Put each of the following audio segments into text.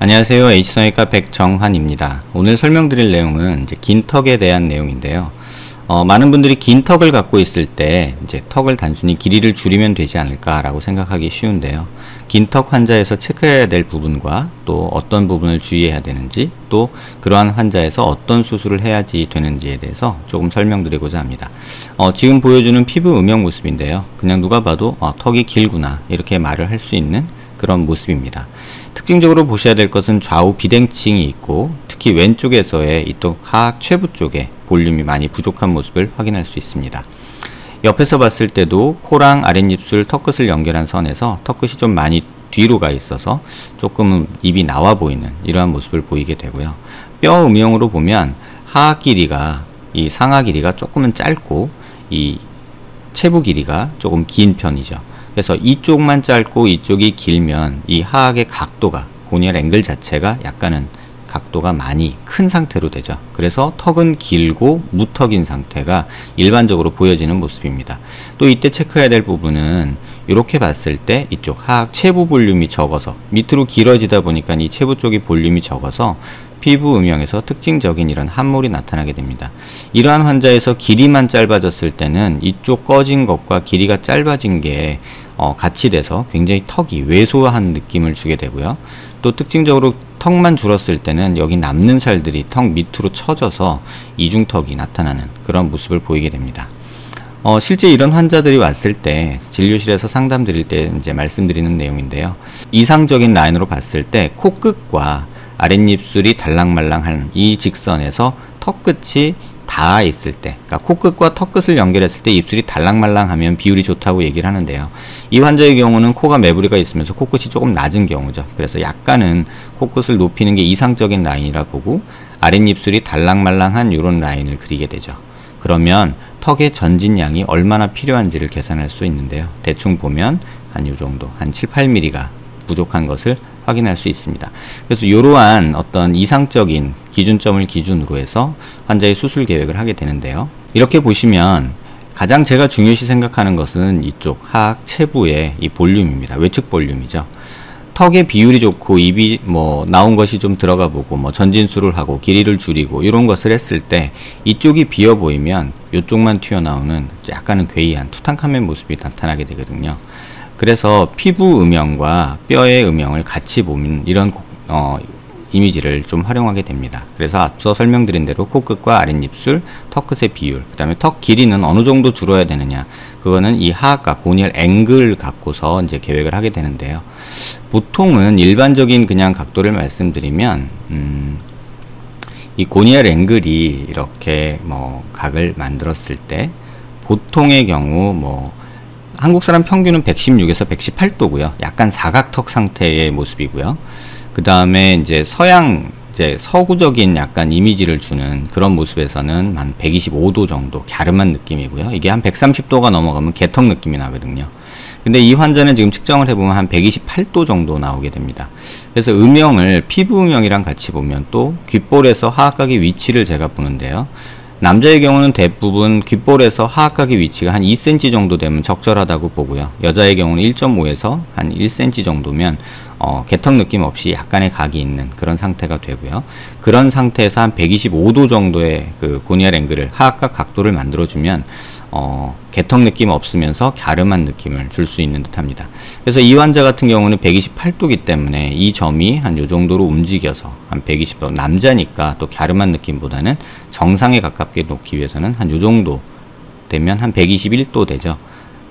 안녕하세요. H성형외과 백정환입니다. 오늘 설명드릴 내용은 이제 긴 턱에 대한 내용인데요. 많은 분들이 긴 턱을 갖고 있을 때 이제 턱을 단순히 길이를 줄이면 되지 않을까라고 생각하기 쉬운데요. 긴 턱 환자에서 체크해야 될 부분과 또 어떤 부분을 주의해야 되는지, 또 그러한 환자에서 어떤 수술을 해야지 되는지에 대해서 조금 설명드리고자 합니다. 지금 보여주는 피부 음영 모습인데요. 그냥 누가 봐도 턱이 길구나 이렇게 말을 할 수 있는 그런 모습입니다. 특징적으로 보셔야 될 것은 좌우 비대칭이 있고, 특히 왼쪽에서의 이쪽 하악 최부 쪽에 볼륨이 많이 부족한 모습을 확인할 수 있습니다. 옆에서 봤을 때도 코랑 아랫입술 턱끝을 연결한 선에서 턱끝이 좀 많이 뒤로 가 있어서 조금은 입이 나와 보이는 이러한 모습을 보이게 되고요. 뼈 음영으로 보면 하악 길이가, 이 상하 길이가 조금은 짧고 이 체부 길이가 조금 긴 편이죠. 그래서 이쪽만 짧고 이쪽이 길면 이 하악의 각도가, 고니얼 앵글 자체가 약간은 각도가 많이 큰 상태로 되죠. 그래서 턱은 길고 무턱인 상태가 일반적으로 보여지는 모습입니다. 또 이때 체크해야 될 부분은 이렇게 봤을 때 이쪽 하악 체부 볼륨이 적어서 밑으로 길어지다 보니까 이 체부 쪽이 볼륨이 적어서 피부 음영에서 특징적인 이런 함몰이 나타나게 됩니다. 이러한 환자에서 길이만 짧아졌을 때는 이쪽 꺼진 것과 길이가 짧아진 게 같이 돼서 굉장히 턱이 왜소한 느낌을 주게 되고요. 또 특징적으로 턱만 줄었을 때는 여기 남는 살들이 턱 밑으로 처져서 이중턱이 나타나는 그런 모습을 보이게 됩니다. 실제 이런 환자들이 왔을 때 진료실에서 상담 드릴 때 이제 말씀드리는 내용인데요. 이상적인 라인으로 봤을 때 코끝과 아랫입술이 달랑말랑한 이 직선에서 턱끝이 닿아 있을 때, 그러니까 코끝과 턱끝을 연결했을 때 입술이 달랑말랑하면 비율이 좋다고 얘기를 하는데요. 이 환자의 경우는 코가 매부리가 있으면서 코끝이 조금 낮은 경우죠. 그래서 약간은 코끝을 높이는 게 이상적인 라인이라 보고 아랫입술이 달랑말랑한 이런 라인을 그리게 되죠. 그러면 턱의 전진량이 얼마나 필요한지를 계산할 수 있는데요. 대충 보면 한 요 정도, 한 7, 8mm가 부족한 것을 확인할 수 있습니다. 그래서 이러한 어떤 이상적인 기준점을 기준으로 해서 환자의 수술 계획을 하게 되는데요. 이렇게 보시면 가장 제가 중요시 생각하는 것은 이쪽 하악 체부의 이 볼륨입니다. 외측 볼륨이죠. 턱의 비율이 좋고 입이 나온 것이 좀 들어가 보고 전진술을 하고 길이를 줄이고 이런 것을 했을 때 이쪽이 비어 보이면 이쪽만 튀어나오는 약간은 괴이한 투탕카멘 모습이 나타나게 되거든요. 그래서 피부 음영과 뼈의 음영을 같이 보면 이런 이미지를 좀 활용하게 됩니다. 그래서 앞서 설명드린 대로 코끝과 아랫입술, 턱끝의 비율, 그 다음에 턱 길이는 어느 정도 줄어야 되느냐, 그거는 이 하악각, 고니얼 앵글 갖고서 이제 계획을 하게 되는데요. 보통은 일반적인 그냥 각도를 말씀드리면 이 고니얼 앵글이 이렇게 각을 만들었을 때 보통의 경우 한국 사람 평균은 116에서 118도고요. 약간 사각턱 상태의 모습이고요. 그 다음에 이제 서양, 서구적인 약간 이미지를 주는 그런 모습에서는 한 125도 정도 갸름한 느낌이고요. 이게 한 130도가 넘어가면 개턱 느낌이 나거든요. 근데 이 환자는 지금 측정을 해보면 한 128도 정도 나오게 됩니다. 그래서 음영을 피부 음영이랑 같이 보면 또 귓볼에서 하악각의 위치를 제가 보는데요. 남자의 경우는 대부분 귓볼에서 하악각의 위치가 한 2cm 정도 되면 적절하다고 보고요. 여자의 경우는 1.5에서 한 1cm 정도면 개턱 느낌 없이 약간의 각이 있는 그런 상태가 되고요. 그런 상태에서 한 125도 정도의 그 고니얼 앵글을, 하악각 각도를 만들어주면 개턱 느낌 없으면서 갸름한 느낌을 줄 수 있는 듯 합니다. 그래서 이 환자 같은 경우는 128도이기 때문에 이 점이 한 요 정도로 움직여서 한 120도, 남자니까 또 갸름한 느낌보다는 정상에 가깝게 놓기 위해서는 한 요 정도 되면 한 121도 되죠.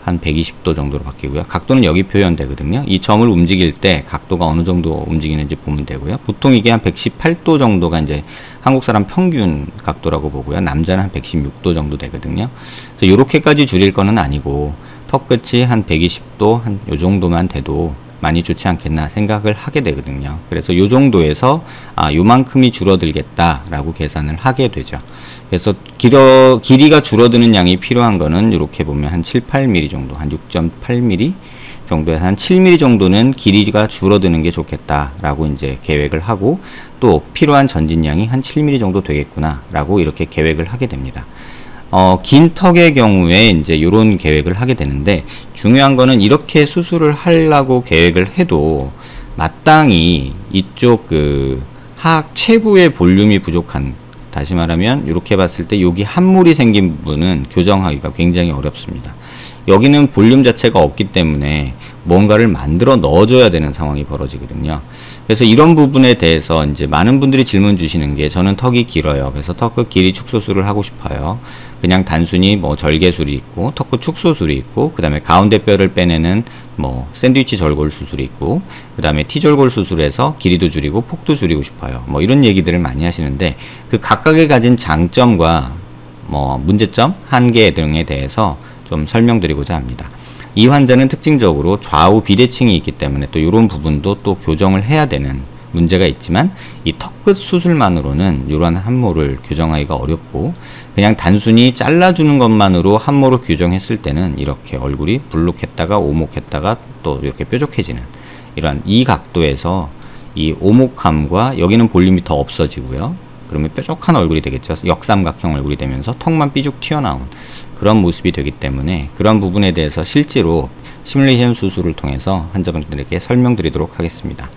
한 120도 정도로 바뀌고요. 각도는 여기 표현되거든요. 이 점을 움직일 때 각도가 어느 정도 움직이는지 보면 되고요. 보통 이게 한 118도 정도가 이제 한국 사람 평균 각도라고 보고요. 남자는 한 116도 정도 되거든요. 그래서 이렇게까지 줄일 거는 아니고 턱 끝이 한 120도, 한 요 정도만 돼도 많이 좋지 않겠나 생각을 하게 되거든요. 그래서 요 정도에서 요만큼이 줄어들겠다라고 계산을 하게 되죠. 그래서 길이가 줄어드는 양이 필요한 거는 이렇게 보면 한 7, 8mm 정도, 한 6.8mm 정도에서 한 7mm 정도는 길이가 줄어드는 게 좋겠다라고 이제 계획을 하고, 또 필요한 전진량이 한 7mm 정도 되겠구나라고 이렇게 계획을 하게 됩니다. 긴 턱의 경우에 이제 요런 계획을 하게 되는데, 중요한 거는 이렇게 수술을 하려고 계획을 해도 마땅히 이쪽 그 하악 체부의 볼륨이 부족한, 다시 말하면 이렇게 봤을 때 여기 함몰이 생긴 부분은 교정하기가 굉장히 어렵습니다. 여기는 볼륨 자체가 없기 때문에 뭔가를 만들어 넣어줘야 되는 상황이 벌어지거든요. 그래서 이런 부분에 대해서 이제 많은 분들이 질문 주시는 게, 저는 턱이 길어요. 그래서 턱끝 길이 축소술을 하고 싶어요. 그냥 단순히 뭐 절개술이 있고 턱끝 축소술이 있고, 그 다음에 가운데 뼈를 빼내는 뭐 샌드위치 절골 수술이 있고, 그 다음에 T절골 수술해서 길이도 줄이고 폭도 줄이고 싶어요. 뭐 이런 얘기들을 많이 하시는데, 그 각각의 가진 장점과 뭐 문제점, 한계 등에 대해서 좀 설명드리고자 합니다. 이 환자는 특징적으로 좌우 비대칭이 있기 때문에 또 이런 부분도 또 교정을 해야 되는 문제가 있지만, 이 턱끝 수술만으로는 이러한 함몰을 교정하기가 어렵고, 그냥 단순히 잘라주는 것만으로 함몰을 교정했을 때는 이렇게 얼굴이 불룩했다가 오목했다가 또 이렇게 뾰족해지는, 이러한 이 각도에서 이 오목함과 여기는 볼륨이 더 없어지고요. 그러면 뾰족한 얼굴이 되겠죠. 역삼각형 얼굴이 되면서 턱만 삐죽 튀어나온 그런 모습이 되기 때문에, 그런 부분에 대해서 실제로 시뮬레이션 수술을 통해서 환자분들에게 설명드리도록 하겠습니다.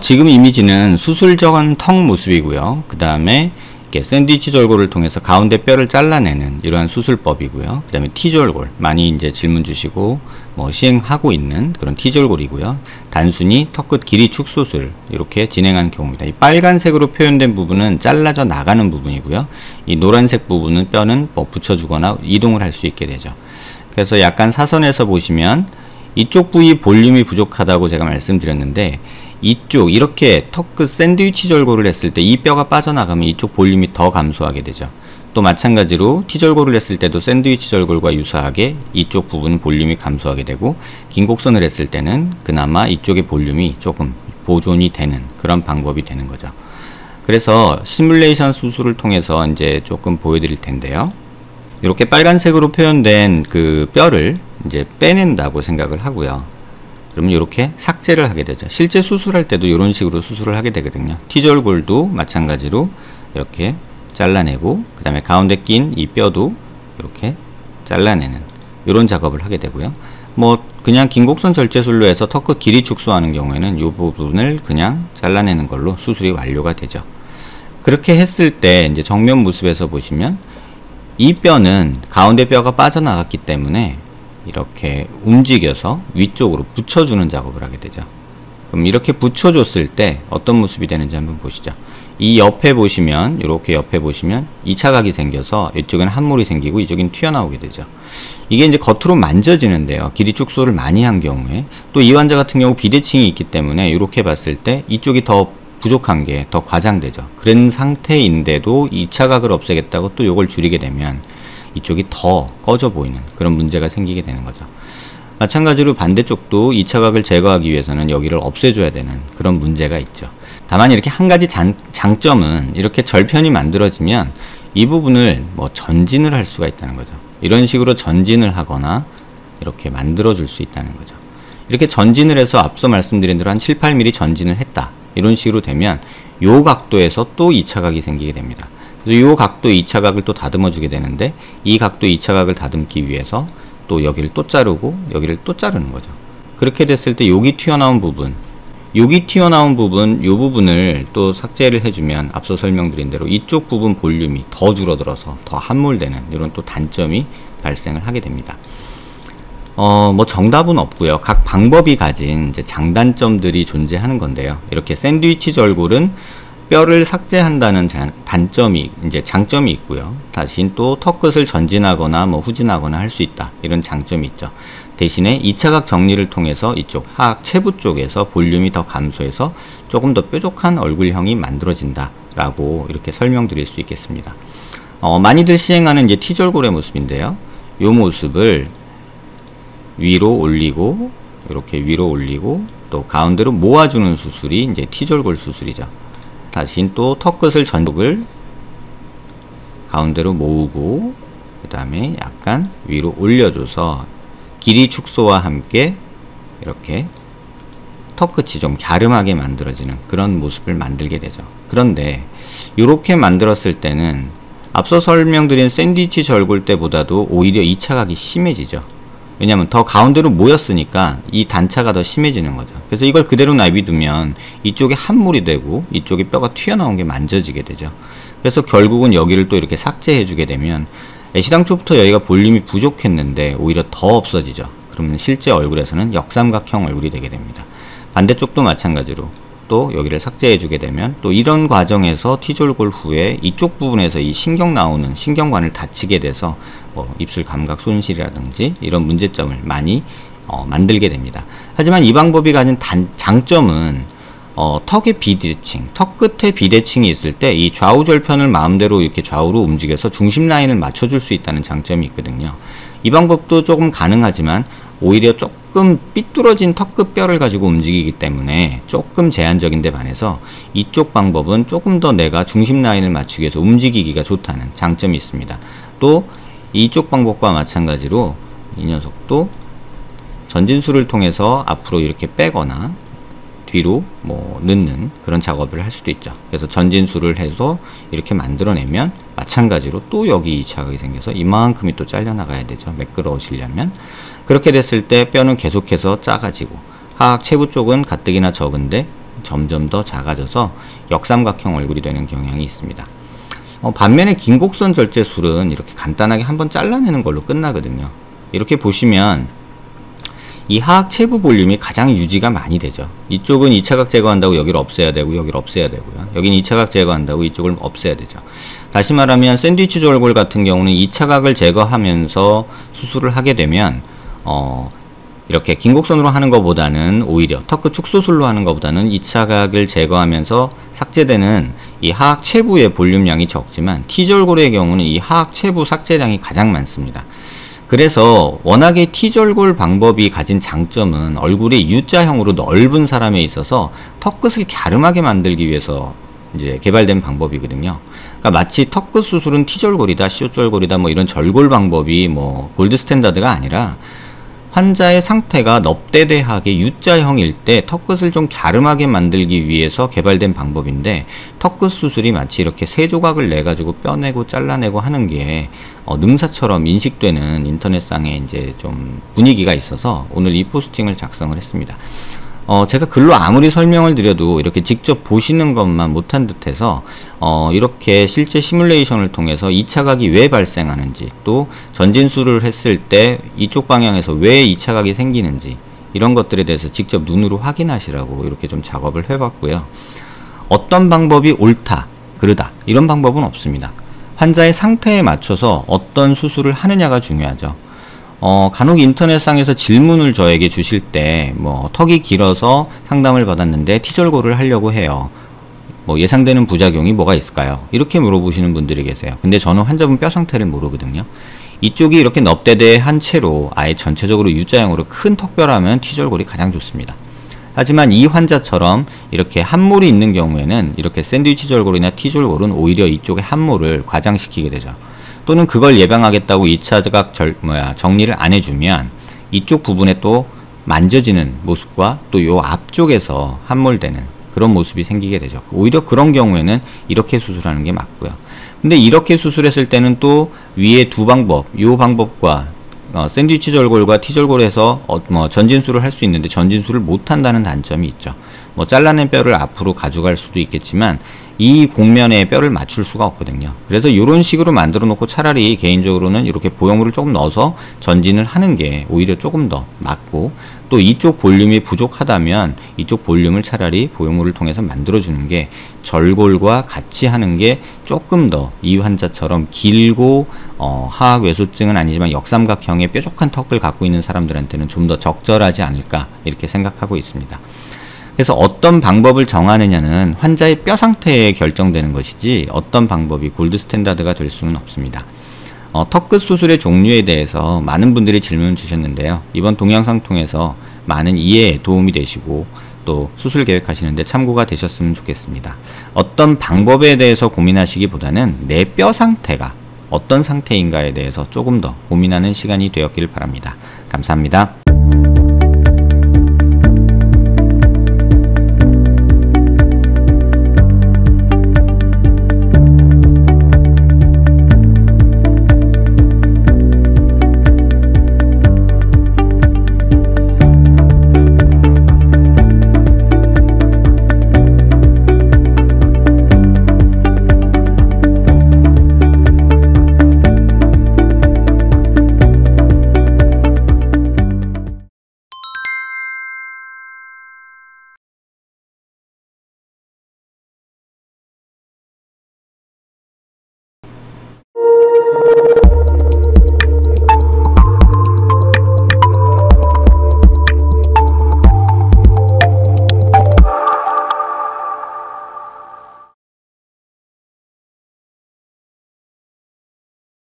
지금 이미지는 수술 전 턱 모습이고요. 그 다음에 이렇게 샌드위치 절골을 통해서 가운데 뼈를 잘라내는 이러한 수술법이고요. 그 다음에 T절골, 많이 이제 질문 주시고 뭐 시행하고 있는 그런 T절골이고요. 단순히 턱끝 길이 축소술 이렇게 진행한 경우입니다. 이 빨간색으로 표현된 부분은 잘라져 나가는 부분이고요. 이 노란색 부분은 뼈는 뭐 붙여주거나 이동을 할 수 있게 되죠. 그래서 약간 사선에서 보시면 이쪽 부위 볼륨이 부족하다고 제가 말씀드렸는데, 이쪽 이렇게 턱끝 샌드위치 절골을 했을 때 이 뼈가 빠져나가면 이쪽 볼륨이 더 감소하게 되죠. 또 마찬가지로 T절골을 했을 때도 샌드위치 절골과 유사하게 이쪽 부분 볼륨이 감소하게 되고, 긴 곡선을 했을 때는 그나마 이쪽의 볼륨이 조금 보존이 되는 그런 방법이 되는 거죠. 그래서 시뮬레이션 수술을 통해서 이제 조금 보여드릴 텐데요. 이렇게 빨간색으로 표현된 그 뼈를 이제 빼낸다고 생각을 하고요. 그러면 이렇게 삭제를 하게 되죠. 실제 수술할 때도 이런 식으로 수술을 하게 되거든요. T절골도 마찬가지로 이렇게 잘라내고, 그 다음에 가운데 낀 이 뼈도 이렇게 잘라내는 이런 작업을 하게 되고요. 뭐 그냥 긴곡선 절제술로 해서 턱끝 길이 축소하는 경우에는 이 부분을 그냥 잘라내는 걸로 수술이 완료가 되죠. 그렇게 했을 때 이제 정면 모습에서 보시면 이 뼈는 가운데 뼈가 빠져나갔기 때문에 이렇게 움직여서 위쪽으로 붙여주는 작업을 하게 되죠. 그럼 이렇게 붙여줬을 때 어떤 모습이 되는지 한번 보시죠. 이 옆에 보시면, 이렇게 옆에 보시면 2차 각이 생겨서 이쪽에는 함몰이 생기고 이쪽엔 튀어나오게 되죠. 이게 이제 겉으로 만져지는데요. 길이 축소를 많이 한 경우에, 또 이 환자 같은 경우 비대칭이 있기 때문에 이렇게 봤을 때 이쪽이 더 부족한 게 더 과장되죠. 그런 상태인데도 2차 각을 없애겠다고 또 이걸 줄이게 되면 이쪽이 더 꺼져 보이는 그런 문제가 생기게 되는 거죠. 마찬가지로 반대쪽도 2차 각을 제거하기 위해서는 여기를 없애줘야 되는 그런 문제가 있죠. 다만 이렇게 한 가지 장점은, 이렇게 절편이 만들어지면 이 부분을 뭐 전진을 할 수가 있다는 거죠. 이런 식으로 전진을 하거나 이렇게 만들어 줄 수 있다는 거죠. 이렇게 전진을 해서 앞서 말씀드린 대로 한 7, 8mm 전진을 했다, 이런 식으로 되면 요 각도에서 또 2차 각이 생기게 됩니다. 그래서 요 각도 2차 각을 또 다듬어 주게 되는데, 이 각도 2차 각을 다듬기 위해서 또 여기를 또 자르고 여기를 또 자르는 거죠. 그렇게 됐을 때 여기 튀어나온 부분, 여기 튀어나온 부분, 요 부분을 또 삭제를 해주면 앞서 설명드린 대로 이쪽 부분 볼륨이 더 줄어들어서 더 함몰되는 이런 또 단점이 발생을 하게 됩니다. 뭐 정답은 없고요. 각 방법이 가진 이제 장단점들이 존재하는 건데요. 이렇게 샌드위치 절골은 뼈를 삭제한다는 단점이, 이제 장점이 있고요. 대신 또 턱끝을 전진하거나 뭐 후진하거나 할 수 있다, 이런 장점이 있죠. 대신에 2차 각 정리를 통해서 이쪽 하악 체부 쪽에서 볼륨이 더 감소해서 조금 더 뾰족한 얼굴형이 만들어진다 라고 이렇게 설명드릴 수 있겠습니다. 많이들 시행하는 이제 T절골의 모습인데요. 이 모습을 위로 올리고, 이렇게 위로 올리고 또 가운데로 모아주는 수술이 이제 T절골 수술이죠. 다시 또 턱끝을 전쪽을 가운데로 모으고, 그 다음에 약간 위로 올려줘서 길이 축소와 함께 이렇게 턱끝이 좀 갸름하게 만들어지는 그런 모습을 만들게 되죠. 그런데 이렇게 만들었을 때는 앞서 설명드린 샌드위치 절골 때보다도 오히려 2차 각이 심해지죠. 왜냐면 더 가운데로 모였으니까 이 단차가 더 심해지는 거죠. 그래서 이걸 그대로 놔두면 이쪽에 함몰이 되고 이쪽에 뼈가 튀어나온 게 만져지게 되죠. 그래서 결국은 여기를 또 이렇게 삭제해 주게 되면 애시당초부터 여기가 볼륨이 부족했는데 오히려 더 없어지죠. 그러면 실제 얼굴에서는 역삼각형 얼굴이 되게 됩니다. 반대쪽도 마찬가지로 또 여기를 삭제해 주게 되면 또 이런 과정에서 T졸골 후에 이쪽 부분에서 이 신경 나오는 신경관을 다치게 돼서 뭐 입술 감각 손실이라든지 이런 문제점을 많이 만들게 됩니다. 하지만 이 방법이 가진 장점은 턱의 비대칭, 턱 끝에 비대칭이 있을 때 이 좌우 절편을 마음대로 이렇게 좌우로 움직여서 중심 라인을 맞춰줄 수 있다는 장점이 있거든요. 이 방법도 조금 가능하지만 오히려 조금 삐뚤어진 턱끝 뼈를 가지고 움직이기 때문에 조금 제한적인데 반해서 이쪽 방법은 조금 더 내가 중심 라인을 맞추기 위해서 움직이기가 좋다는 장점이 있습니다. 또 이쪽 방법과 마찬가지로 이 녀석도 전진술을 통해서 앞으로 이렇게 빼거나 뒤로 뭐 넣는 그런 작업을 할 수도 있죠. 그래서 전진술을 해서 이렇게 만들어내면 마찬가지로 또 여기 2차각이 생겨서 이만큼이 또 잘려나가야 되죠. 매끄러워지려면. 그렇게 됐을 때 뼈는 계속해서 작아지고 하악 체부 쪽은 가뜩이나 적은데 점점 더 작아져서 역삼각형 얼굴이 되는 경향이 있습니다. 반면에 긴곡선 절제술은 이렇게 간단하게 한번 잘라내는 걸로 끝나거든요. 이렇게 보시면 이 하악 체부 볼륨이 가장 유지가 많이 되죠. 이쪽은 2차각 제거한다고 여기를 없애야 되고 여기를 없애야 되고요. 여기는 2차각 제거한다고 이쪽을 없애야 되죠. 다시 말하면 샌드위치 졸골 같은 경우는 2차각을 제거하면서 수술을 하게 되면 이렇게 긴곡선으로 하는 것보다는 오히려 턱끝 축소술로 하는 것보다는 2차각을 제거하면서 삭제되는 이 하악 체부의 볼륨량이 적지만 T졸골의 경우는 이 하악 체부 삭제량이 가장 많습니다. 그래서 워낙에 T졸골 방법이 가진 장점은 얼굴이 U자형으로 넓은 사람에 있어서 턱끝을 갸름하게 만들기 위해서 이제 개발된 방법이거든요. 그러니까 마치 턱끝 수술은 T졸골이다, C졸골이다 뭐 이런 절골 방법이 뭐 골드 스탠다드가 아니라 환자의 상태가 넙대대하게 U자형일 때 턱끝을 좀 갸름하게 만들기 위해서 개발된 방법인데 턱끝 수술이 마치 이렇게 세 조각을 내 가지고 뼈내고 잘라내고 하는 게 능사처럼 인식되는 인터넷상에 이제 좀 분위기가 있어서 오늘 이 포스팅을 작성을 했습니다. 제가 글로 아무리 설명을 드려도 이렇게 직접 보시는 것만 못한 듯해서 이렇게 실제 시뮬레이션을 통해서 2차각이 왜 발생하는지 또 전진술을 했을 때 이쪽 방향에서 왜 2차각이 생기는지 이런 것들에 대해서 직접 눈으로 확인하시라고 이렇게 좀 작업을 해봤고요. 어떤 방법이 옳다, 그르다 이런 방법은 없습니다. 환자의 상태에 맞춰서 어떤 수술을 하느냐가 중요하죠. 간혹 인터넷상에서 질문을 저에게 주실 때, 뭐, 턱이 길어서 상담을 받았는데 T졸골을 하려고 해요. 뭐, 예상되는 부작용이 뭐가 있을까요? 이렇게 물어보시는 분들이 계세요. 근데 저는 환자분 뼈 상태를 모르거든요. 이쪽이 이렇게 넙대대한 채로 아예 전체적으로 U자형으로 큰 턱뼈라면 T졸골이 가장 좋습니다. 하지만 이 환자처럼 이렇게 함몰이 있는 경우에는 이렇게 샌드위치 졸골이나 T졸골은 오히려 이쪽에 함몰을 과장시키게 되죠. 또는 그걸 예방하겠다고 2차각 정리를 안 해주면 이쪽 부분에 또 만져지는 모습과 또 요 앞쪽에서 함몰되는 그런 모습이 생기게 되죠. 오히려 그런 경우에는 이렇게 수술하는 게 맞고요. 근데 이렇게 수술했을 때는 또 위에 두 방법, 요 방법과 샌드위치 절골과 T절골에서 전진술을 할 수 있는데 전진술을 못 한다는 단점이 있죠. 뭐 잘라낸 뼈를 앞으로 가져갈 수도 있겠지만 이 곡면에 뼈를 맞출 수가 없거든요. 그래서 이런 식으로 만들어 놓고 차라리 개인적으로는 이렇게 보형물을 조금 넣어서 전진을 하는 게 오히려 조금 더 맞고, 또 이쪽 볼륨이 부족하다면 이쪽 볼륨을 차라리 보형물을 통해서 만들어 주는 게 절골과 같이 하는 게 조금 더 이 환자처럼 길고 하악외소증은 아니지만 역삼각형의 뾰족한 턱을 갖고 있는 사람들한테는 좀 더 적절하지 않을까 이렇게 생각하고 있습니다. 그래서 어떤 방법을 정하느냐는 환자의 뼈 상태에 결정되는 것이지 어떤 방법이 골드 스탠다드가 될 수는 없습니다. 턱끝 수술의 종류에 대해서 많은 분들이 질문을 주셨는데요. 이번 동영상 통해서 많은 이해에 도움이 되시고 또 수술 계획하시는데 참고가 되셨으면 좋겠습니다. 어떤 방법에 대해서 고민하시기보다는 내 뼈 상태가 어떤 상태인가에 대해서 조금 더 고민하는 시간이 되었길 바랍니다. 감사합니다.